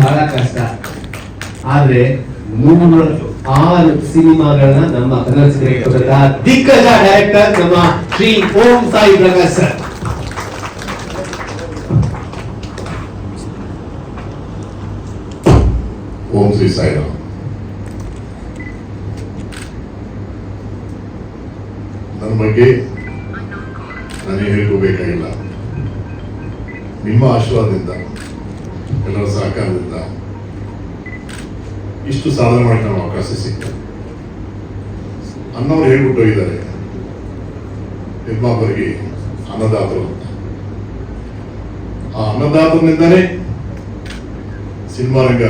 ಬಹಳ ಕಷ್ಟ. ಆದ್ರೆ 106 ಸಿನಿಮಾಗಳನ್ನ ನಮ್ಮ ಕನ್ನಡ ಚಿತ್ರರಂಗದ ದಿಗ್ಗಜ ಡೈರೆಕ್ಟರ್ ನಮ್ಮ ಶ್ರೀ ಓಂ ಸಾಯಿ ಪ್ರಕಾಶ್ ಸರ್. ಓಂ ಶ್ರೀ ಸಾಯಿರಾಮ್. ನನ್ನ ಬಗ್ಗೆ ನನಗೆ ಹೇಳ್ಕೋಬೇಕಾಗಿಲ್ಲ. ನಿಮ್ಮ ಆಶೀರ್ವಾದದಿಂದ, ಎಲ್ಲರ ಸಹಕಾರದಿಂದ ಇಷ್ಟು ಸಾಧನೆ ಮಾಡಕ್ಕೆ ನಾವು ಅವಕಾಶ ಸಿಗ್ತದೆ. ಅನ್ನೋರು ಹೇಳ್ಬಿಟ್ಟು ಹೋಗಿದ್ದಾರೆ, ನಿರ್ಮಾಪರಿಗೆ ಅನ್ನದಾತರು ಅಂತ. ಆ ಅನ್ನದಾತನಿಂದನೇ ಸಿನಿಮಾ ರಂಗ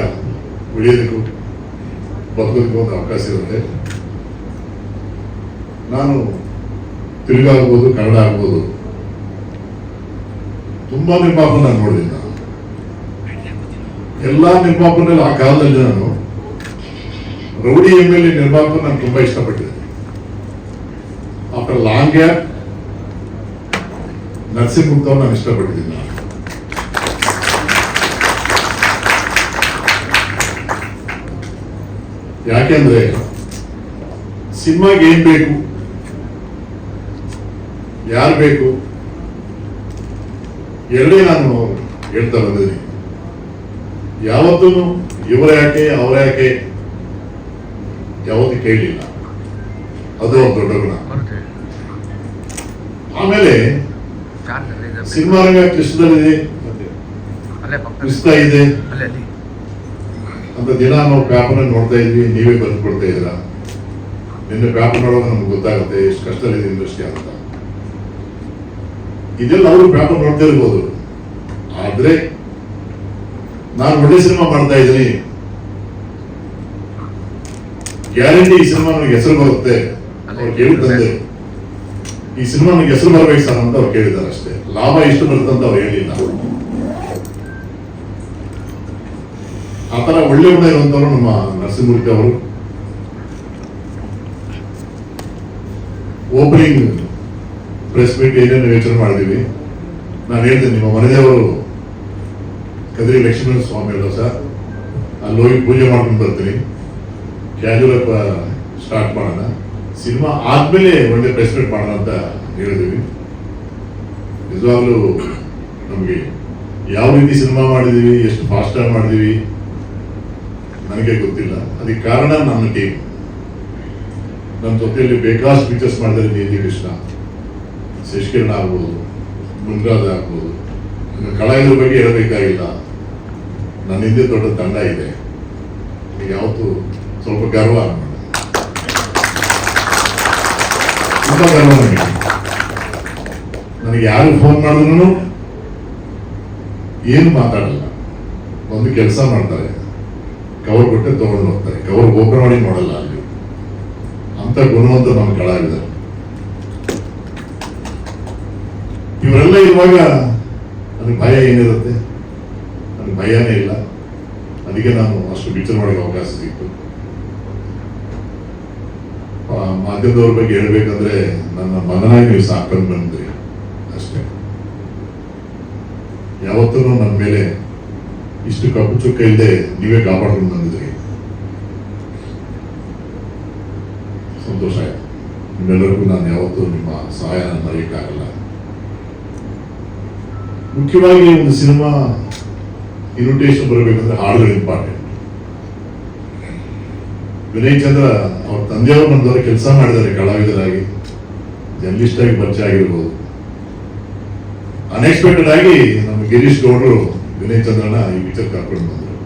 ಉಳಿಯೋದಕ್ಕೂ ಬದುಕೋದಕ್ಕೂ ಒಂದು ಅವಕಾಶ ಇರುತ್ತೆ. ನಾನು ತೆಲುಗು ಆಗ್ಬೋದು, ಕನ್ನಡ ಆಗ್ಬೋದು, ತುಂಬಾ ನಿರ್ಮಾಪನ ನಾನು ನೋಡಿದ್ದೀನಿ. ನಾನು ಎಲ್ಲಾ ನಿರ್ಮಾಪನಲ್ಲಿ ಆ ಕಾಲದಲ್ಲಿ ನಾನು ರೌಡಿ ML ನಿರ್ಮಾಪನ ನಾನು ತುಂಬಾ ಇಷ್ಟಪಟ್ಟಿದ್ದೆ. ಆಫ್ಟರ್ ಲಾಂಗ್ ಗ್ಯಾಪ್ ನರಸಿಂಹಗುಪ್ತವ್ರು ನಾನು ಇಷ್ಟಪಟ್ಟಿದ್ದೀನಿ. ನಾನು ಯಾಕೆಂದ್ರೆ ಸಿನಿಮಾಗೆ ಏನ್ ಬೇಕು, ಯಾರು ಬೇಕು, ಎರಡೇ ನಾನು ಹೇಳ್ತಾ ಬಂದಿದ್ದೀನಿ. ಯಾವತ್ತೂ ಇವರ ಯಾಕೆ ಅವರ ಯಾಕೆ ಯಾವತ್ತೂ ಕೇಳಲಿಲ್ಲ. ಅದು ಒಂದು ದೊಡ್ಡ ಗುಣ. ಆಮೇಲೆ ಸಿನಿಮಾ ರಂಗ ಕ್ಲಿಷ್ಟದಲ್ಲಿದೆ, ಕ್ಲಿಷ್ಟ ಇದೆ ಅಂತ ದಿನ ನಾವು ಪೇಪರ್ ನೋಡ್ತಾ ಇದ್ವಿ. ನೀವೇ ಬಂದು ಕೊಡ್ತಾ ಇದ್ದೀರಾ. ನಿನ್ನೆ ಪೇಪರ್ ನೋಡೋದು ನಮ್ಗೆ ಗೊತ್ತಾಗುತ್ತೆ ಎಷ್ಟು ಕಷ್ಟದಲ್ಲಿದೆ ಇಂಡಸ್ಟ್ರಿ ಅಂತ. ಇದೆಲ್ಲ ಅವರು ಪೇಪರ್ ನೋಡ್ತಾ ಇರ್ಬೋದು. ಆದ್ರೆ ನಾನು ಒಳ್ಳೆ ಸಿನಿಮಾ ಮಾಡ್ತಾ ಇದ್ದೀನಿ, ಗ್ಯಾರಂಟಿ ಈ ಸಿನಿಮಾ ನನಗೆ ಹೆಸರು ಬರುತ್ತೆ ಅವ್ರು ಕೇಳಿದಂತೆ. ಈ ಸಿನಿಮಾ ನನಗೆ ಹೆಸರು ಬರ್ಬೇಕು ಸರ್ ಅಂತ ಅವ್ರು ಕೇಳಿದ್ದಾರೆ ಅಷ್ಟೇ. ಲಾಭ ಎಷ್ಟು ಬರುತ್ತೆ ಅಂತ ಅವ್ರು ಹೇಳಿಲ್ಲ. ಆತರ ಒಳ್ಳೆ ಗುಣ ಇರುವಂತವ್ರು ನಮ್ಮ ನರಸಿಂಹಮೂರ್ತಿ ಅವರು. ಓಪನಿಂಗ್ ಪ್ರೆಸ್ ಮೀಟ್ ಏನೇನು ಯೋಚನೆ ಮಾಡಿದೀವಿ. ನಾನು ಹೇಳ್ತೇನೆ, ನಿಮ್ಮ ಮನೆದೇವರು ಕದ್ರಿ ಲಕ್ಷ್ಮೀ ಸ್ವಾಮಿ ಅಲ್ಲ ಸರ್, ಅಲ್ಲಿ ಹೋಗಿ ಪೂಜೆ ಮಾಡ್ಕೊಂಡು ಬರ್ತೀನಿ, ಕ್ಯಾಜುವಲ್ ಸ್ಟಾರ್ಟ್ ಮಾಡೋಣ, ಸಿನಿಮಾ ಆದ್ಮೇಲೆ ಒಳ್ಳೆ ಪ್ರೆಸ್ ಮೀಟ್ ಮಾಡೋಣ ಅಂತ ಹೇಳಿದೀವಿ. ನಿಜವಾಗ್ಲೂ ನಮಗೆ ಯಾವ ರೀತಿ ಸಿನಿಮಾ ಮಾಡಿದೀವಿ, ಎಷ್ಟು ಫಾಸ್ಟ್ ಆಗಿ ಮಾಡಿದೀವಿ ನನಗೆ ಗೊತ್ತಿಲ್ಲ. ಅದಕ್ಕೆ ಕಾರಣ ನನ್ನ ಟೀಮ್. ನನ್ನ ಜೊತೆಯಲ್ಲಿ ಬೇಕಾದಷ್ಟು ಪಿಕ್ಚರ್ಸ್ ಮಾಡಿದರೆ ನೀತಿ ಕೃಷ್ಣ, ಶಶಿಕಿರಣ್ ಆಗ್ಬೋದು, ಮುನ್ರಾಜ್ ಆಗ್ಬೋದು. ಕಲಾವಿದರ ಬಗ್ಗೆ ಹೇಳಬೇಕಾಗಿಲ್ಲ. ನನ್ನ ಹಿಂದೆ ದೊಡ್ಡ ತಂಡ ಇದೆ. ಯಾವತ್ತು ಸ್ವಲ್ಪ ಗರ್ವ ತುಂಬಾ ಗರ್ವ ನನಗೆ ಯಾರು ಫೋನ್ ಮಾಡಿದ್ರು ಏನು ಮಾತಾಡಲ್ಲ. ಒಂದು ಕೆಲಸ ಮಾಡ್ತಾರೆ, ಕವರ್ ಕೊಟ್ಟೆ ತಗೊಂಡು ಹೋಗ್ತಾರೆ, ಕವರ್ ಓಪನ್ ಮಾಡಿ ನೋಡಲ್ಲ. ಅಲ್ಲಿ ಅಂತ ಗುಣವಂತ ನಮ್ಮ ಕಲಾವಿದರು. ಇವರೆಲ್ಲ ಇರುವಾಗ ನನಗೆ ಭಯ ಏನಿರುತ್ತೆ? ನನಗೆ ಭಯನೇ ಇಲ್ಲ. ಅದಕ್ಕೆ ನಾನು ಅಷ್ಟು ಪಿಕ್ಚರ್ ಮಾಡೋಕೆ ಅವಕಾಶ ಸಿಕ್ತು. ಮಾಧ್ಯಮದವ್ರ ಬಗ್ಗೆ ಹೇಳ್ಬೇಕಂದ್ರೆ ನನ್ನ ಮಗನಾಗಿ ನೀವು ಸಾಕೊಂಡು ಬಂದ್ರಿ ಅಷ್ಟೇ. ಯಾವತ್ತೂ ನನ್ನ ಮೇಲೆ ಇಷ್ಟು ಕಪ್ಪು ಚುಕ್ಕ ಇಲ್ಲದೆ ನೀವೇ ಕಾಪಾಡ್ಕೊಂಡು ಬಂದಿದ್ರಿ. ಸಂತೋಷ ಆಯ್ತು. ನಿಮ್ಮೆಲ್ಲರಿಗೂ ನಾನು ಯಾವತ್ತೂ ನಿಮ್ಮ ಸಹಾಯ ನಾನು ಮರೆಯಕ್ಕಾಗಲ್ಲ. ಮುಖ್ಯವಾಗಿ ಒಂದು ಸಿನಿಮಾ ಇನ್ವಿಟೇಷನ್ ಬರಬೇಕಂದ್ರೆ ಹಾಡುಗಳು ಇಂಪಾರ್ಟೆಂಟ್. ವಿನಯ್ ಚಂದ್ರ ಅವ್ರ ತಂದೆಯವರು ನಮ್ಮದವರು ಕೆಲಸ ಮಾಡಿದ್ದಾರೆ ಕಲಾವಿದರಾಗಿ, ಜರ್ನಲಿಸ್ಟ್ ಆಗಿ ಪರಿಚಯ ಆಗಿರ್ಬೋದು. ಅನ್ಎಕ್ಸ್ಪೆಕ್ಟೆಡ್ ಆಗಿ ನಮ್ಮ ಗಿರೀಶ್ ಗೌಡರು ವಿನಯ್ ಚಂದ್ರನ ಈ ಪಿಕ್ಚರ್ ಕರ್ಕೊಂಡು ಬಂದರು.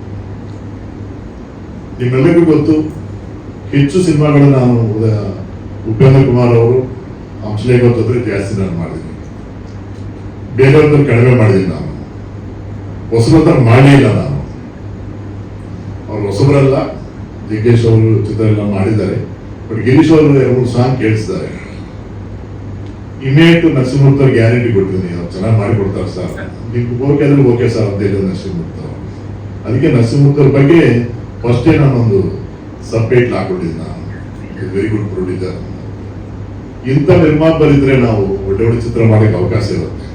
ನಿಮ್ಮೆಲ್ಲರಿಗೂ ಗೊತ್ತು, ಹೆಚ್ಚು ಸಿನಿಮಾಗಳು ನಾನು ಉಪೇಂದ್ರ ಕುಮಾರ್ ಅವರು, ಹಂಸಲೇಖ ಜೊತೆ ಜಾಸ್ತಿ ನಾನು ಮಾಡಿದ್ದೀನಿ. ಬೇರೆಯವ್ರ ಕಡಿಮೆ ಮಾಡಿದ್ದೀನಿ. ನಾನು ಹೊಸಬ್ರ ಮಾಡಲಿಲ್ಲ. ನಾನು ಅವ್ರು ಹೊಸಬ್ರಲ್ಲ, ಜಗ್ಗೇಶ್ ಅವರು ಚಿತ್ರ ಎಲ್ಲ ಮಾಡಿದ್ದಾರೆ. ಬಟ್ ಗಿರೀಶ್ ಅವರು 2 ಸಾಂಗ್ ಕೇಳಿಸಿದ್ದಾರೆ. ಇಮೇಟ್ ನರಸಿಂಹಮೂರ್ತಿ ಅವ್ರು ಗ್ಯಾರಂಟಿ ಕೊಟ್ಟಿದ್ದೀನಿ, ಅವ್ರು ಚೆನ್ನಾಗಿ ಮಾಡಿಕೊಡ್ತಾರೆ ಸರ್, ನಿಮ್ಗೆ ಓಕೆ ಅಂದ್ರೆ ಓಕೆ ಸರ್ ಅಂತ ಹೇಳಿದ್ರು ನರಸಿಂಹಮೂರ್ತಿ ಅವರು. ಅದಕ್ಕೆ ನರಸಿಂಹಮೂರ್ತಿ ಅವ್ರ ಬಗ್ಗೆ ಫಸ್ಟೇ ನಾನೊಂದು ಸಬ್ಟೈಟ್ಲ್ ಹಾಕೊಂಡಿದ್ದೀನಿ. ನಾನು ವೆರಿ ಗುಡ್ ಪ್ರೊಡ್ಯೂಸರ್. ಇಂಥ ನಿರ್ಮಾಪಕರಿದ್ರೆ ನಾವು ಒಳ್ಳೆ ಒಳ್ಳೆ ಚಿತ್ರ ಮಾಡಕ್ಕೆ ಅವಕಾಶ ಇರುತ್ತೆ.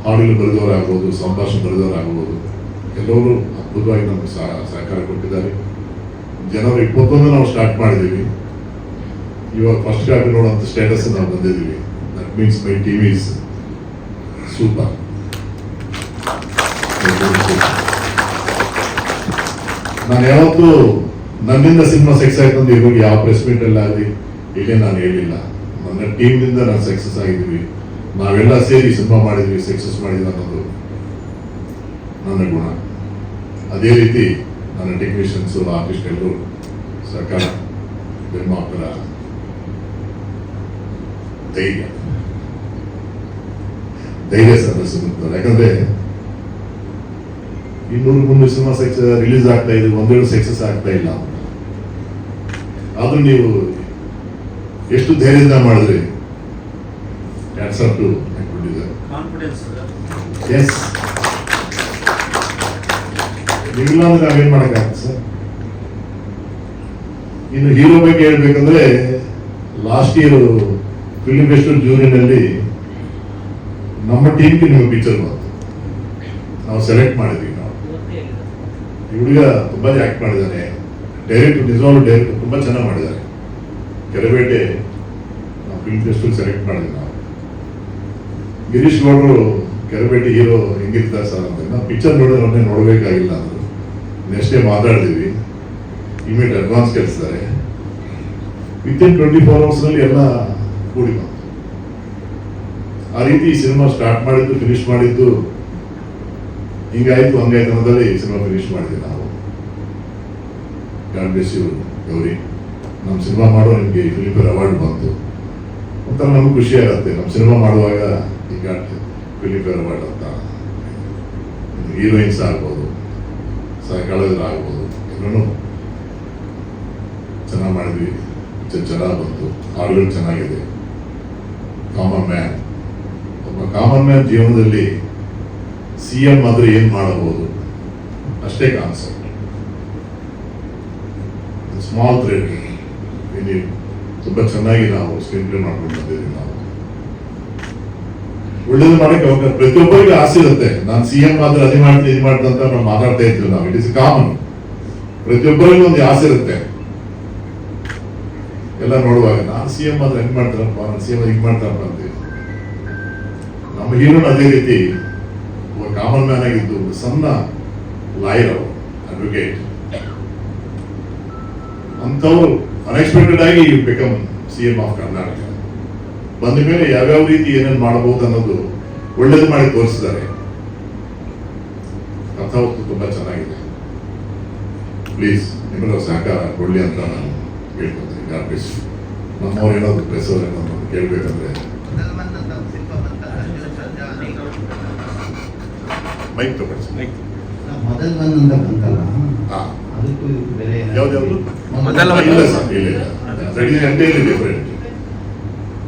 ಹಾಡುಗಳು ಬರೆದವರಾಗ್ಬೋದು, ಸಂಭಾಷಣೆ ಬರೆದವರಾಗ್ಬೋದು, ಎಲ್ಲರೂ ಅದ್ಭುತವಾಗಿ ನಮಗೆ ಸಹಕಾರ ಕೊಟ್ಟಿದ್ದಾರೆ. ಜನವರಿ 21 ನಾವು ಸ್ಟಾರ್ಟ್ ಮಾಡಿದ್ದೀವಿ. ಇವಾಗ ಫಸ್ಟ್ ಕಾಪಿ ನೋಡುವಂಥ ಸ್ಟೇಟಸ್ ನಾವು ಬಂದಿದ್ದೀವಿ. That means my team is super. ನಾನು ಯಾವತ್ತೂ ನನ್ನಿಂದ ಸಿನಿಮಾ ಸಕ್ಸಸ್ ಆಯ್ತು ಅಂತ ಇವಾಗ ಯಾವ ಪ್ರೆಸ್ ಮೀಟ್ ಎಲ್ಲ ಆಗಲಿ ಇಲ್ಲೇ ನಾನು ಹೇಳಿಲ್ಲ. ನನ್ನ ಟೀಮ್ನಿಂದ ನಾನು ಸಕ್ಸಸ್ ಆಗಿದ್ದೀವಿ. ನಾವೆಲ್ಲ ಸೇರಿ ಸಿನಿಮಾ ಮಾಡಿದ್ವಿ, ಸಕ್ಸಸ್ ಮಾಡಿದ್ವಿ ಅನ್ನೋದು ನನ್ನ ಗುಣ. ಅದೇ ರೀತಿ ನನ್ನ ಟೆಕ್ನಿಷಿಯನ್ಸು, ಆರ್ಟಿಸ್ಟ್ ಎಲ್ಲರೂ ಸಹಕಾರ, ನಿರ್ಮಾಪಕರ ಧೈರ್ಯ ಸಿಗುತ್ತದೆ. ಯಾಕಂದ್ರೆ 200-300 ಸಿನಿಮಾ ರಿಲೀಸ್ ಆಗ್ತಾ ಇದೆ, ಒಂದೆರಡು ಸಕ್ಸಸ್ ಆಗ್ತಾ ಇಲ್ಲ. ಆದ್ರೂ ನೀವು ಎಷ್ಟು ಧೈರ್ಯದಿಂದ ಮಾಡಿದ್ರಿ. ಎಸ್, ನೀವಿಲ್ಲ ಅಂದ್ರೆ ನಾವೇನ್ ಮಾಡಕ್ಕಾಗತ್ತೆ ಸರ್. ಇನ್ನು ಹೀರೋ ಬಗ್ಗೆ ಹೇಳ್ಬೇಕಂದ್ರೆ, ಲಾಸ್ಟ್ ಇಯರ್ ಫಿಲ್ಮ್ ಫೆಸ್ಟಿವಲ್ ಜೂನಿನಲ್ಲಿ ನಮ್ಮ ಟೀಮ್ಗೆ ನಿಮ್ಮ ಪಿಕ್ಚರ್ ಬಂತು. ನಾವು ಸೆಲೆಕ್ಟ್ ಮಾಡಿದ್ವಿ. ನಾವು ಈ ಹುಡುಗ ತುಂಬಾ ಆಕ್ಟ್ ಮಾಡಿದ್ದಾನೆ, ಡೈರೆಕ್ಟ್ ನಿಜವಾಗ್ಲೂ ಡೈರೆಕ್ಟ್ ತುಂಬಾ ಚೆನ್ನಾಗಿ ಮಾಡಿದ್ದಾರೆ. ಕೆರೆಬೇಟೆ ನಾವು ಫಿಲ್ಮ್ ಫೆಸ್ಟಿವಲ್ ಸೆಲೆಕ್ಟ್ ಮಾಡಿದ್ವಿ. ನಾವು ಗಿರೀಶ್ ಗೌಡರು ಕೆರೆಬೇಟೆ ಹೀರೋ ಹೆಂಗಿರ್ತಾರೆ ಸರ್ ಅಂತ ನಾವು ಪಿಕ್ಚರ್ ನೋಡೋದನ್ನೇ ನೋಡಬೇಕಾಗಿಲ್ಲ ಅಂದರು. ನೆಕ್ಸ್ಟ್ ಡೇ ಮಾತಾಡಿದ್ವಿ, ಇಮಿಡಿಯೇಟ್ ಅಡ್ವಾನ್ಸ್ ಕಳಿಸಿದ್ದಾರೆ. ವಿತಿನ್ 24 hours ಎಲ್ಲ ಕೂಡಿ ಬಂತು. ಆ ರೀತಿ ಈ ಸಿನಿಮಾ ಸ್ಟಾರ್ಟ್ ಮಾಡಿದ್ದು, ಫಿನಿಶ್ ಮಾಡಿದ್ದು ಹಿಂಗಾಯ್ತು ಹಂಗಾಯ್ತು ಅನ್ನೋದಲ್ಲಿ ಈ ಸಿನಿಮಾ ಫಿನಿಶ್ ಮಾಡಿದ್ವಿ ನಾವು. God bless you Gowri. ನಮ್ಮ ಸಿನಿಮಾ ಮಾಡೋ ನಿಮಗೆ ಫಿಲಿಂಫೇರ್ ಅವಾರ್ಡ್ ಬಂತು. ಒಂಥರ ನಮ್ಗೆ ಖುಷಿ ಆಗುತ್ತೆ. ನಮ್ಮ ಸಿನಿಮಾ ಮಾಡುವಾಗ ಈಗ ಫಿಲಿಂಫೇರ್ ಅವಾರ್ಡ್ ಅಂತ ಹೀರೋಯಿನ್ಸ್ ಆಗ್ಬೋದು, ಕಳೆದ್ರು ಆಗ್ಬೋದು, ಎಲ್ಲರೂ ಚೆನ್ನಾಗಿ ಮಾಡಿದ್ವಿ. ಚೆನ್ನಾಗಿ ಬಂತು, ಹಾಡುಗಳು ಚೆನ್ನಾಗಿದೆ. ಕಾಮನ್ ಮ್ಯಾನ್, ಒಬ್ಬ ಕಾಮನ್ ಮ್ಯಾನ್ ಜೀವನದಲ್ಲಿ CM ಆದ್ರೆ ಏನ್ ಮಾಡಬಹುದು ಅಷ್ಟೇ ಕಾನ್ಸೆಪ್ಟ್. ಸ್ಮಾಲ್ ಥ್ರೆಡ್ ತುಂಬಾ ಚೆನ್ನಾಗಿ ನಾವು ಸ್ಕ್ರೀನ್ ಪ್ಲೇ ಮಾಡ್ಕೊಂಡು ಬಂದಿದ್ದೀವಿ. ನಾವು ಒಳ್ಳೇದು ಮಾಡಕ್ಕೆ ಅವಾಗ ಪ್ರತಿಯೊಬ್ಬರಿಗೂ ಆಸೆ ಇರುತ್ತೆ. ನಾನು CM ಆದ್ರೆ ಅದು ಮಾಡ್ತೀನಿ ಇದು ಮಾಡ್ತೀನಿ ಅಂತ ನಾವು ಮಾತಾಡ್ತಾ ಇದ್ವಿ. ನಾವು ಇಟ್ ಇಸ್ ಕಾಮನ್. ಪ್ರತಿಯೊಬ್ಬರಿಗೂ ಒಂದು ಆಸೆ ಇರುತ್ತೆ. ಎಲ್ಲ ನೋಡುವಾಗ ನಾನು CM ಆದ್ರೆ ಹೆಂಗ್ ಮಾಡ್ತಾರಪ್ಪ, ನಾನು CM ಹಿಂಗ್ ಮಾಡ್ತಾರಪ್ಪ ಅಂತೀವಿ. ನಮ್ಮ ಹೀರೋನ ಅದೇ ರೀತಿ ಕಾಮನ್ ಮ್ಯಾನ್ ಆಗಿದ್ದು ಸಣ್ಣ ಲಾಯರ್, ಅವರು ಅಡ್ವೊಕೇಟ್ ಅಂತವ್ರು ಅನ್ಎಕ್ಸ್ಪೆಕ್ಟೆಡ್ ಆಗಿ ಬಿಕಮ್ CM ಆಫ್ ಕರ್ನಾಟಕ. ಬಂದ ಮೇಲೆ ಯಾವ್ಯಾವ ರೀತಿ ಏನೇನು ಮಾಡಬಹುದು ಅನ್ನೋದು ಒಳ್ಳೇದು ಮಾಡಿ ತೋರಿಸಿದ್ದಾರೆ. ಕಥಾವಸ್ತು ತುಂಬಾ ಚೆನ್ನಾಗಿದೆ. ಪ್ಲೀಸ್ ನಿಮ್ಮಲ್ಲಿ ಸಹಕಾರ ಕೊಡ್ಲಿ ಅಂತ ನಾನು ಕೇಳ್ಕೊತೀನಿ. ಗಾರ್ಬೇಜ್ ನಮ್ಮವ್ರು ಏನಾದ್ರು ಪ್ರೆಸ್ ಅವ್ರು ಏನಾದ್ರು ಕೇಳ್ಬೇಕಂದ್ರೆ ಮೈಕ್ ತಗೊಳ್ಳಿ. ಮೊದಲು ಬಂದಂತ ಬಂತಲ್ಲ, ಅದಕ್ಕೂ ಬೆಲೆ ಯಾವ್ದು ಇಲ್ಲ ಸರ್, ಇಲ್ಲ. That is entirely different.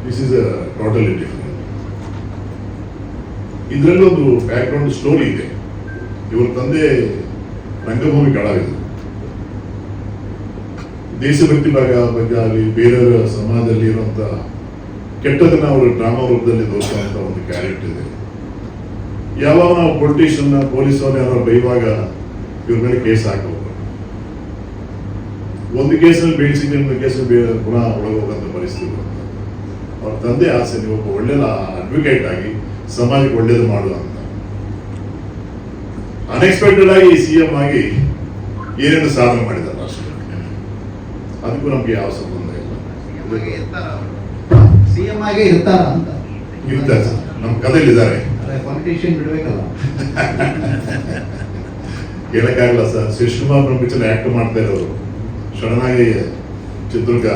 This is totally different. ಇದರಲ್ಲಿ ಒಂದು ಬ್ಯಾಕ್ ಗ್ರೌಂಡ್ ಸ್ಟೋರಿ ಇದೆ. ಇವ್ರ ತಂದೆ ರಂಗಭೂಮಿ ಕಲಾವಿದರು. ದೇಶಭಕ್ತಿ ಬಗ್ಗೆ ಆಗಲಿ, ಬೇರೆಯವರ ಸಮಾಜದಲ್ಲಿ ಇರುವಂತ ಕೆಟ್ಟದನ್ನ ಅವರು ಡ್ರಾಮಾ ರೂಪದಲ್ಲಿ ತೋರಿಸುವಂತ ಒಂದು ಕ್ಯಾರೆಕ್ಟರ್ ಇದೆ. ಯಾವಾಗ ನಾವು ಪೊಲಿಟಿಷಿಯನ್, ಪೊಲೀಸವ್ರನ್ನ ಯಾರು ಬೈವಾಗ ಇವ್ರ ಮೇಲೆ ಕೇಸ್ ಹಾಕೋದು, ಒಂದು ಕೇಸಲ್ಲಿ ಬೇಯಿಸಿದ್ರೆ ಇನ್ನೊಂದು ಕೇಸಲ್ಲಿ ಪುನಃ ಒಳಗೋಗಂತ ಪರಿಸ್ಥಿತಿ ಬರುತ್ತೆ. ಅವ್ರ ತಂದೆ ಆಸೆ ನೀವು ಒಬ್ಬ ಒಳ್ಳೆ ಅಡ್ವೊಕೇಟ್ ಆಗಿ ಸಮಾಜಕ್ಕೆ ಒಳ್ಳೇದು ಮಾಡುವ ಅಂತ. ಅನ್ಎಕ್ಸ್ಪೆಕ್ಟೆಡ್ ಆಗಿ CM ಆಗಿ ಏನೇನು ಸಾಧನೆ ಮಾಡಿದ್ದಾರೆ ಅಷ್ಟೇ. ಅದಕ್ಕೂ ನಮ್ಗೆ ಯಾವ ಸಂಬಂಧ ಇಲ್ಲ. CM ಆಗೇ ಇರ್ತಾರ ಅಂತ ಇರ್ತಾರೆ ಸರ್, ನಮ್ಮ ಕಥೆಯಲ್ಲಿ ಇದ್ದಾರೆ. ಪಾಲಿಟಿಷಿಯನ್ ಬಿಡ್ಬೇಕಲ್ಲ. ಹೇಳಕ್ಕಾಗಲ್ಲ ಸರ್. ಶಿವಕುಮಾರ್ ನಮ್ಮ ಪಿಕ್ಚರ್ ಆಕ್ಟ್ ಮಾಡ್ತಾ ಇರೋರು ಸಡನ್ ಆಗಿ ಚಿತ್ರದುರ್ಗ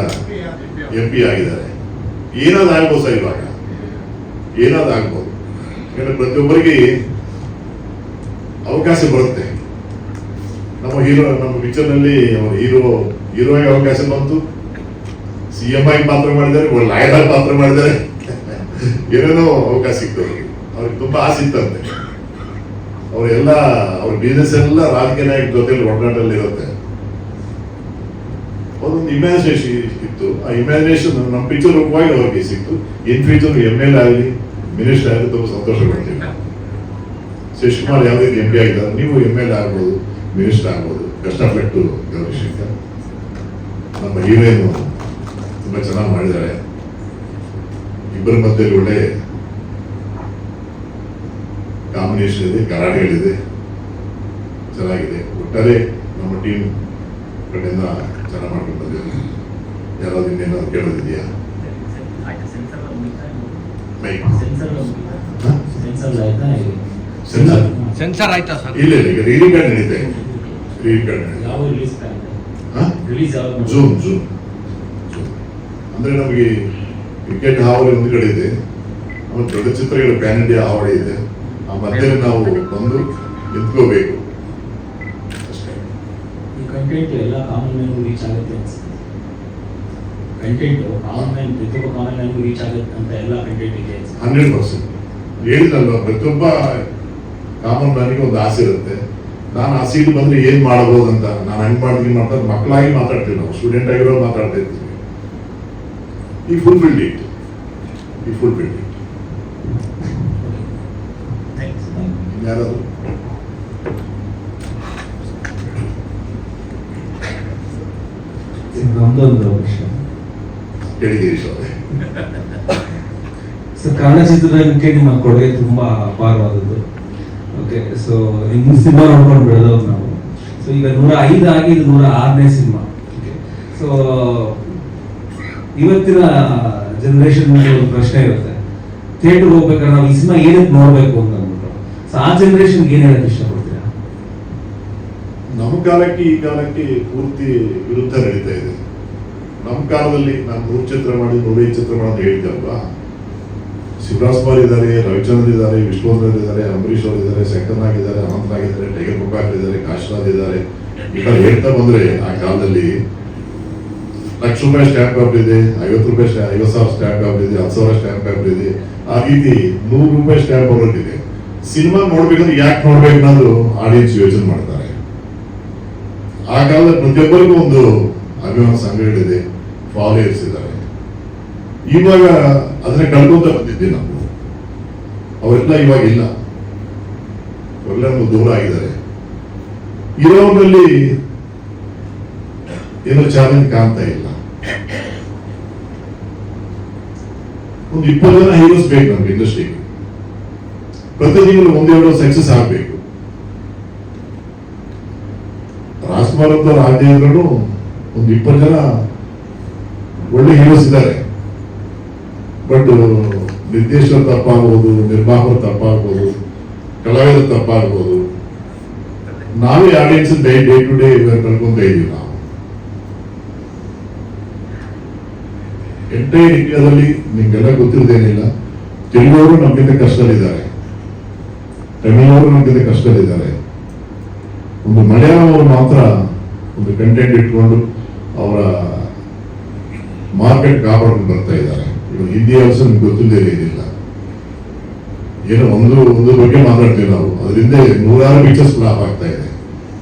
MP ಆಗಿದ್ದಾರೆ. ಏನಾದ್ರು ಆಗ್ಬೋದು ಸರ್, ಇವಾಗ ಏನಾದ್ರು ಆಗ್ಬೋದು. ಯಾಕಂದ್ರೆ ಪ್ರತಿಯೊಬ್ಬರಿಗೆ ಅವಕಾಶ ಬರುತ್ತೆ. ನಮ್ಮ ಪಿಕ್ಚರ್ ನಲ್ಲಿ ಹೀರೋ ಆಗಿ ಅವಕಾಶ ಬಂತು. CM ಆಗಿ ಪಾತ್ರ ಮಾಡಿದ್ದಾರೆ, ಲಾಯರ್ ಆಗಿ ಪಾತ್ರ ಮಾಡಿದ್ದಾರೆ. ಏನೇನೋ ಅವಕಾಶ ಸಿಕ್ತು ಅವ್ರಿಗೆ. ತುಂಬಾ ಆಸೆ ಇತ್ತಂತೆ. ಅವರೆಲ್ಲ ಅವ್ರ ಬಿಸ್ನೆಸ್ ಎಲ್ಲ ರಾಜಕೀಯ ನಾಯಕ ಜೊತೆಲಿ ಒಡನಾಟಲ್ಲಿ ಇರುತ್ತೆ. ಅದೊಂದು ಇಮ್ಯಾಜಿನೇಷನ್ ಇತ್ತು. ಆ ಇಮ್ಯಾಜಿನೇಷನ್ ನಮ್ಮ ಪಿಕ್ಚರ್ ರೂಪವಾಗಿ ಅವ್ರಿಗೆ ಸಿಕ್ತು. ಇನ್ ಫ್ಯೂಚರ್ MLA ಆಗಲಿ, ಮಿನಿಸ್ಟರ್ ಆಗಲಿ ತುಂಬಾ ಸಂತೋಷ ಪಡ್ತೀವಿ. ಶಶಿಕುಮಾರ್ ಯಾವ ರೀತಿ MP ಆಗಿದ್ದಾರೆ, ನೀವು MLA ಆಗ್ಬೋದು, ಮಿನಿಸ್ಟರ್ ಆಗ್ಬೋದು. Best of luck to Gowri Shankar. ನಮ್ಮ ಹೀರೋಯಿನ್ ತುಂಬಾ ಚೆನ್ನಾಗಿ ಮಾಡಿದ್ದಾರೆ. ಇಬ್ಬರ ಮಧ್ಯೆ ಒಳ್ಳೆ ಕಾಂಬಿನೇಷನ್ ಇದೆ, ಗಲಾಟೆಗಳಿದೆ, ಚೆನ್ನಾಗಿದೆ. ಒಟ್ಟಾರೆ ನಮ್ಮ ಟೀಮ್ ಕಡೆಯಿಂದ ಚೆನ್ನಾಗಿ ಮಾಡ್ಕೊಂಡು ಬಂದಿದ್ದಾರೆ. ಯಾರಾದ್ರೂ ಇನ್ನೇನಾದ್ರು ಕೇಳೋದಿದೆಯಾ? ಸೆನ್ಸರ್ ಆಯ್ತಾ ಸರ್? ಇಲ್ಲ ಈಗ ರೀಡಿಂಗ್ ಕಾರ್ಡ್ ನಡೀತೆ. ರೀಡಿಂಗ್ ಕಾರ್ಡ್ ಯಾವ ರಿಲೀಸ್ ಜೂನ್ ಅಂದ್ರೆ ನಮಗೆ ಕ್ರಿಕೆಟ್ ಹಾವಳಿ ಒಂದು ಕಡೆ ಇದೆ, ಆಮೇಲೆ ದೊಡ್ಡ ಚಿತ್ರಗಳ ಪ್ಯಾನ್ ಇಂಡಿಯಾ ಹಾವಳಿ ಇದೆ. ಆ ಮಧ್ಯದಲ್ಲಿ ನಾವು ಬಂದು ನಿಂತ್ಕೋಬೇಕು ಅಷ್ಟೇ. ಈ ಕಂಟೆಂಟ್ ಎಲ್ಲ ಕಾಮನ್ ಮ್ಯಾನ್ಗೂ ರೀಚ್ ಆಗುತ್ತೆ ಅನ್ಸುತ್ತೆ. ಕಂಟೆಂಟ್ ಕಾಮನ್ ಮ್ಯಾನ್, ಪ್ರತಿಯೊಬ್ಬ ಕಾಮನ್ ಮ್ಯಾನ್ಗೂ ರೀಚ್ ಆಗುತ್ತೆ ಅಂತ ಎಲ್ಲ ಕಂಟೆಂಟ್ ಇದೆ ಅನ್ಸುತ್ತೆ. 100% ಹೇಳಿದಲ್ವ, ಪ್ರತಿಯೊಬ್ಬ ಕಾಮನ್ ಮ್ಯಾನಿಗೆ ಒಂದು ಆಸೆ ಇರುತ್ತೆ. ನಾನು ಆ ಸೀಟ್ ಬಂದ್ರೆ ಏನ್ ಮಾಡಬಹುದು ಅಂತ. ನಾನು ಹಂಗ್ ಮಾಡ್ತೀನಿ ಮಾತಾಡ್ ಮಕ್ಕಳಾಗಿ ಮಾತಾಡ್ತೀವಿ, ನಾವು ಸ್ಟೂಡೆಂಟ್ ಆಗಿರೋ ಮಾತಾಡ್ತಾ ಇರ್ತೀವಿ. ಈ ಫುಲ್ಫಿಲ್ಡ್ ಇಟ್. ಯಾರಾದ್ರು ನಮ್ದೊಂದು ವಿಷಯ ಹೇಳಿದ್ದೀರಿ ಸರ್. ಸರ್, ಕನ್ನಡ ಚಿತ್ರರಂಗಕ್ಕೆ ನಿಮ್ಮ ಕೊಡುಗೆ ತುಂಬಾ ಅಪಾರವಾದದ್ದು. ಓಕೆ, ಸೊ ನಿಮ್ಮ ಸಿನಿಮಾ ನೋಡ್ಕೊಂಡು ಬೆಳೆದವ್ರು ನಾವು. ಸೊ ಈಗ 105 ಆಗಿ ಇದು 106ನೇ ಸಿನಿಮಾ. ಸೊ ಇವತ್ತಿನ ಜನರೇಷನ್ ಒಂದು ಪ್ರಶ್ನೆ ಇರುತ್ತೆ, ಥಿಯೇಟರ್ ಹೋಗ್ಬೇಕಾದ್ರೆ ನಾವು ಈ ಸಿನಿಮಾ ಏನಕ್ಕೆ ನೋಡ್ಬೇಕು ಅಂತ ಅಂದ್ಬಿಟ್ಟು. ಸೊ ಆ ಜನರೇಷನ್ಗೆ ಏನ್ ಹೇಳಕ್ ಇಷ್ಟಪಡ್ತೀರಾ? ನಮ್ಮ ಕಾಲಕ್ಕೆ ಈ ಕಾಲಕ್ಕೆ ಪೂರ್ತಿ ವಿರುದ್ಧ ನಡೀತಾ ಇದೆ. ನಮ್ಮ ಕಾಲದಲ್ಲಿ ನಾನು 100 ಚಿತ್ರ ಮಾಡಿ 105 ಚಿತ್ರ ಮಾಡಿ ಹೇಳಿದ್ದಲ್ವಾ. ಶಿವರಾಜ್ ಕುಮಾರ್ ಇದ್ದಾರೆ, ರವಿಚಂದ್ರ ಇದ್ದಾರೆ, ವಿಷ್ಣುವರ್ಧನ್ ಇದ್ದಾರೆ, ಅಂಬರೀಶ್ ಅವರು ಇದ್ದಾರೆ, ಶಂಕರ್ನಾಗ್ ಇದ್ದಾರೆ, ಅನಂತನಾಗ್ ಇದ್ದಾರೆ, ಟೈಗರ್ ಪ್ರಭಾಕರ್ ಇದ್ದಾರೆ, ಕಾಶಿನಾಥ್ ಇದ್ದಾರೆ. ಈಗ ಹೇಳ್ತಾ ಬಂದ್ರೆ ಆ ಕಾಲದಲ್ಲಿ ₹1,00,000 ಸ್ಟ್ಯಾಂಪ್ ಪೇಪರ್ ಇದೆ, ₹50,000 ಸ್ಟ್ಯಾಂಪ್ ಪೇಪರ್ ಇದೆ, ₹10,000 ಸ್ಟ್ಯಾಂಪ್ ಪೇಪರ್ ಇದೆ. ಆ ರೀತಿ ₹100 ಸ್ಟ್ಯಾಂಪ್ ಪೇಪರ್ ಇದೆ. ಸಿನಿಮಾ ನೋಡ್ಬೇಕಂದ್ರೆ ಯಾಕೆ ನೋಡ್ಬೇಕು ಅನ್ನೋದು ಆಡಿಯನ್ಸ್ ಯೋಚನೆ ಮಾಡ್ತಾರೆ. ಆ ಕಾಲದಲ್ಲಿ ಪ್ರತಿಯೊಬ್ಬರಿಗೂ ಒಂದು ಅಭಿಮಾನ ಸಂಘಗಳಿದೆ, ಫಾಲೋಯರ್ಸ್ ಇದ್ದಾರೆ. ಇವಾಗ ಅದನ್ನ ಕಳ್ಕೊಂತ ಬಂದಿದ್ದೆ ನಾವು. ಅವರೆಲ್ಲ ಇವಾಗ ಇಲ್ಲ, ಅವರೆಲ್ಲ ದೂರ ಆಗಿದ್ದಾರೆ. ಇರೋರಲ್ಲಿ ಏನೋ ಚಾಲೆಂಜ್ ಕಾಣ್ತಾ ಇಲ್ಲ. ಒಂದು 20 ಜನ ಹೀರೋಸ್ ಬೇಕು ನಮ್ಗೆ ಇಂಡಸ್ಟ್ರಿಗೆ. ಪ್ರತಿ ತಿಂಗಳು 1-2 ಸಕ್ಸಸ್ ಆಗ್ಬೇಕು. ರಾಜ್ಕುಮಾರ್ ಅಂತ ಆಗದೆ ಇದ್ರು ಒಂದು 20 ಜನ ಒಳ್ಳೆ ಹೀರೋಸ್ ಇದ್ದಾರೆ. ಬಟ್ ನಿರ್ದೇಶಕರು ತಪ್ಪಾಗ್ಬೋದು, ನಿರ್ಮಾಪಕರು ತಪ್ಪಾಗ್ಬೋದು, ಕಲಾವಿದರು ತಪ್ಪಾಗ್ಬೋದು. ನಾವೇ ಆಡಿಯನ್ಸ್ ಡೇ ಟು ಡೇ ಕಳ್ಕೊಂತ ಇದೀವಿ. ನಾವು ಎಂಟೈರ್ ಇಂಡಿಯಾದಲ್ಲಿ ನಿಮ್ಗೆಲ್ಲ ಗೊತ್ತಿರೋದೇನಿಲ್ಲ, ತೆಲುಗವರು ನಮ್ಗಿಂತ ಕಷ್ಟದಲ್ಲಿದ್ದಾರೆ, ತಮಿಳವರು ನಮ್ಗಿಂತ ಕಷ್ಟದಲ್ಲಿದ್ದಾರೆ. ಒಂದು ಮಲಯಾಳಂ ಅವರು ಮಾತ್ರ ಒಂದು ಕಂಟೆಂಟ್ ಇಟ್ಕೊಂಡು ಅವರ ಮಾರ್ಕೆಟ್ ಕಾಪಾಡ್ಕೊಂಡು ಬರ್ತಾ ಇದ್ದಾರೆ. ಇವಾಗ ಹಿಂದಿ ಆಲ್ಸೋ ನಿಮ್ಗೆ ಗೊತ್ತಿಲ್ಲದೆ ಏನಿಲ್ಲ. ಏನೋ ಒಂದು ಬಗ್ಗೆ ಮಾತಾಡ್ತೀವಿ ನಾವು, ಅದರಿಂದ 100 ಪಿಕ್ಚರ್ಸ್ ಫ್ಲಾಪ್ ಆಗ್ತಾ ಇದೆ.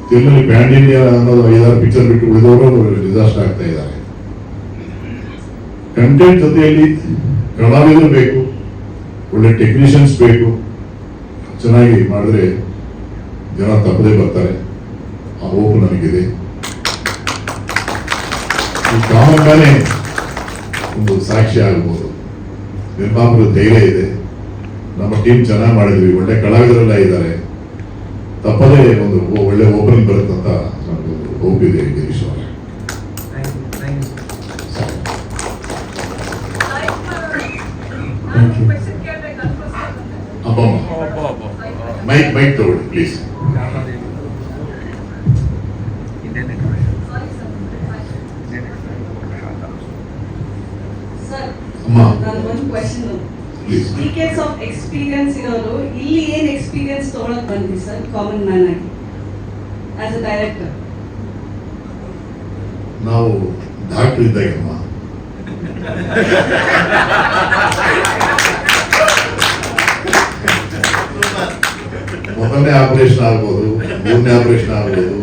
ತೆಲುಗಲ್ಲಿ ಪ್ಯಾನ್ ಇಂಡಿಯಾ ಅನ್ನೋದು 5-6 ಪಿಕ್ಚರ್ ಬಿಟ್ಟು ಉಳಿದವರು ಡಿಸಾಸ್ಟರ್ ಆಗ್ತಾ ಇದ್ದಾರೆ. ಕಂಟೆಂಟ್ ಜೊತೆಯಲ್ಲಿ ಕಲಾವಿದರು ಬೇಕು, ಒಳ್ಳೆ ಟೆಕ್ನಿಷಿಯನ್ಸ್ ಬೇಕು. ಚೆನ್ನಾಗಿ ಮಾಡಿದ್ರೆ ಜನ ತಪ್ಪದೇ ಬರ್ತಾರೆ. ಆ ಹೋಪ್ ನನಗಿದೆ. ಈ ಕಾಮನ್ ಮ್ಯಾನೇ ಒಂದು ಸಾಕ್ಷಿ ಆಗ್ಬೋದು. ನಿರ್ಮಾಪಕರ ಧೈರ್ಯ ಇದೆ, ನಮ್ಮ ಟೀಮ್ ಚೆನ್ನಾಗಿ ಮಾಡಿದ್ವಿ, ಒಳ್ಳೆ ಕಲಾವಿದರೆಲ್ಲ ಇದ್ದಾರೆ. ತಪ್ಪದೇ ಒಂದು ಒಳ್ಳೆ ಓಪನಿಂಗ್ ಬರುತ್ತಂತ ನಮಗೊಂದು ಹೋಪ್ ಇದೆ. ಗಿರೀಶ್ ಅವರೇ, ಅಬ್ಬಮ್ಮ ಮೈಕ್ ತಗೊಳ್ಳಿ ಪ್ಲೀಸ್. ಒಂದು question, please. Decades of experience ಇರೋರು ಇಲ್ಲಿ ಏನ್ ಎಕ್ಸ್ಪೀರಿಯನ್ಸ್ ತಗೊಳಕ್ ಬಂದ್ರಿ ಸರ್ ಕಾಮನ್ ಮ್ಯಾನ್ ಆಗಿ ಆಸ್ ಅ ಡೈರೆಕ್ಟರ್? ನಾವು ಡಾಕ್ಟರ್ ಇದ್ದಾಗಮ್ಮ ಮೊದಲನೇ ಆಪರೇಷನ್ ಆಗ್ಬೋದು, 3ನೇ ಆಪರೇಷನ್ ಆಗ್ಬೋದು,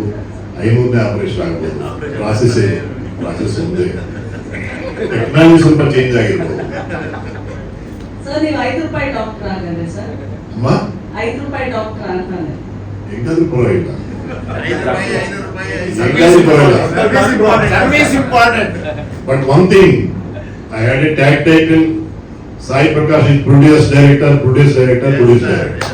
500ನೇ ಆಪರೇಷನ್ ಆಗ್ಬೋದು. ಪ್ರಾಸೆಸ್ ಒಂದೇ, ಟೆಕ್ನಾಲಜಿ ಸ್ವಲ್ಪ ಚೇಂಜ್ ಆಗಿರ್ಬೋದು. ಸರ್ ನೀವು ₹5 ಡಾಕ್ಟರ್ ಆಗಲ್ಲ ಸರ್? ಅಮ್ಮ ₹5 ಡಾಕ್ಟರ್ ಅಂತಾನೆ. ಹೆಂಗಾದ್ರೂ ಪರವಾಗಿಲ್ಲ, Service important. but one thing, I had a tag title, Sai Prakash is produce director, produce director, produce director.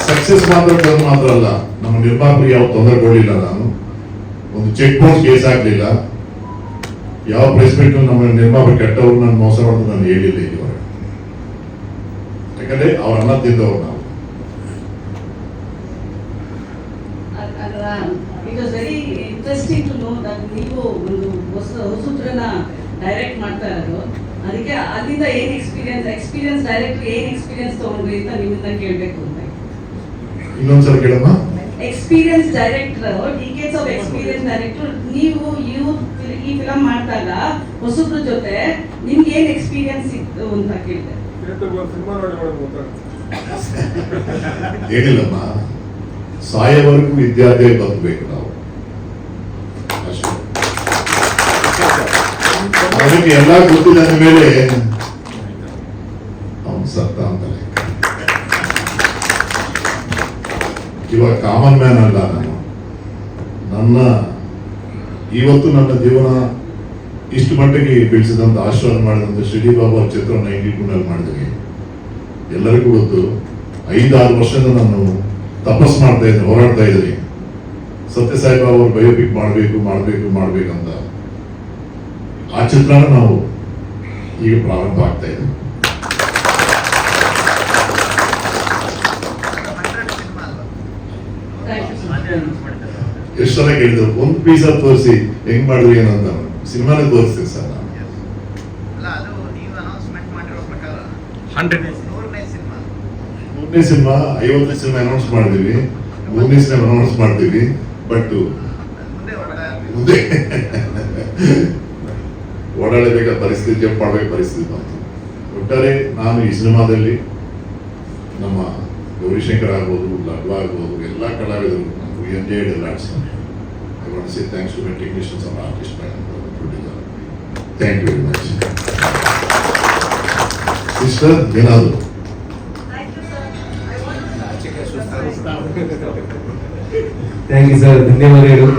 Success ಮಾತ್ರ ಅಲ್ಲ, ನಮ್ಮ ನಿರ್ಮಾಪಕರಿಗೆ ಯಾವ ತೊಂದರೆ ಕೊಡಲಿಲ್ಲ, ನಾನು ಒಂದು ಚೆಕ್ ಪೋಸ್ಟ್ ಕೇಸ್ ಹಾಕ್ಲಿಲ್ಲ, ಯಾವ ಪ್ರೆಸ್ ಮೀಟ್ ನಮ್ಮ ನಿರ್ಮಾಪಕ ಕೆಟ್ಟವ್ರು ನಾನು ಮೋಸ ಮಾಡೋದು ನಾನು ಹೇಳಿಲ್ಲ ಇದುವರೆಗೆ. ಯಾಕಂದ್ರೆ ಅವ್ರ ಅನ್ನ ತಿಂದವ್ರು ನಾವು. It was very interesting to know that ನೀವು ಒಂದು ಹೊಸಬ್ರನ್ನ ಡೈರೆಕ್ಟ್ ಮಾಡ್ತಾ ಇರೋದು. ಅದಕ್ಕೆ ಅಲ್ಲಿಂದ ಏನ್ ಎಕ್ಸ್ಪೀರಿಯನ್ಸ್ ಡೈರೆಕ್ಟರ್ ಏನ್ ಎಕ್ಸ್ಪೀರಿಯನ್ಸ್ ತಗೊಂಡ್ರಿ ಅಂತ ನಿಮ್ಮನ್ನ ಕೇಳಬೇಕು ಅಂತ. ಇನ್ನೊಂದ್ಸಲ ಕೇಳಮ್ಮ. Experience director, decades of experience director, ನೀವು ಈ ಫಿಲಂ ಮಾಡಿದಾಗ ಹೊಸಬ್ರ ಜೊತೆ ನಿಮ್ಗೆ ಏನ್ ಎಕ್ಸ್ಪೀರಿಯನ್ಸ್ ಇತ್ತು ಅಂತ ಕೇಳಿದೆ. ಏನಿಲ್ಲಮ್ಮ, ಸಾಯವರೆಗೂ ವಿದ್ಯಾರ್ಥಿ ಬದುಕಬೇಕು ನಾವು ಅಷ್ಟೇ. ಅವನಿಗೆ ಎಲ್ಲ ಗೊತ್ತಿಲ್ಲ ಮೇಲೆ ಅವನು ಸತ್ತ ಅಂತ ಲೆಕ್ಕ. ಇವಾಗ ಕಾಮನ್ ಮ್ಯಾನ್ ಅಲ್ಲ ನಾನು. ಇವತ್ತು ನನ್ನ ಜೀವನ ಇಷ್ಟು ಮಟ್ಟಿಗೆ ಬೆಳೆಸಿದಂತ ಆಶೀರ್ವಾದ ಮಾಡಿದಂತ ಶಿಡಿ ಬಾಬಾ ಚಿತ್ರ 92 ಮಾಡಿದ್ವಿ. ಎಲ್ಲರಿಗೂ ಗೊತ್ತು, 5-6 ವರ್ಷದಿಂದ ನಾನು ತಪಸ್ ಮಾಡ್ತಾ ಇದ್ದೀನಿ, ಹೋರಾಡ್ತಾ ಇದ್ದೀನಿ. ಸತ್ಯಸಾಯಿ ಬಾಬಾ ಅವ್ರ ಬಯೋಪಿಕ್ ಮಾಡ್ಬೇಕಂತ. ಆ ಚಿತ್ರನ ನಾವು ಈಗ ಪ್ರಾರಂಭ ಆಗ್ತಾ ಇದ್ದೀವಿ. ಎಷ್ಟು ಸಲ ಕೇಳಿದ್ರು, ಒಂದು ಪೀಸ್ ತೋರಿಸಿ ಹೆಂಗ್ ಮಾಡಿದ್ರಿ ಏನಂತ. ಸಿನಿಮಾನೇ ತೋರಿಸ್ತೀವಿ ಸರ್ ನಾನು. 100ನೇ ಸಿನಿಮಾ, 50ನೇ ಸಿನಿಮಾ ಅನೌನ್ಸ್ ಮಾಡಿದೀವಿ, 3ನೇ ಸಿನಿಮಾ ಅನೌನ್ಸ್ ಮಾಡ್ತೀವಿ. ಬಟ್ ಮುಂದೆ ಓಡಾಡಬೇಕಾದ ಪರಿಸ್ಥಿತಿ, ಜಂಪ್ ಮಾಡಬೇಕು ಪರಿಸ್ಥಿತಿ ಬಂತು. ಒಟ್ಟಾರೆ ನಾನು ಈ ಸಿನಿಮಾದಲ್ಲಿ ನಮ್ಮ ಗೌರಿಶಂಕರ್ ಆಗ್ಬೋದು, ಲಡ್ವಾ ಆಗ್ಬೋದು, ಎಲ್ಲ ಕಲಾವಿದರು ಎಂಜಾಯ್ಡ್ ಎಲ್ಲ ಆಡ್ಸ್ತಾರೆ. I want to say thanks to my technicians and artists and producer. Thank you very much. Sister, ಏನಾದ್ರು ಥ್ಯಾಂಕ್ ಯು ಸರ್, ಧನ್ಯವಾದಗಳು.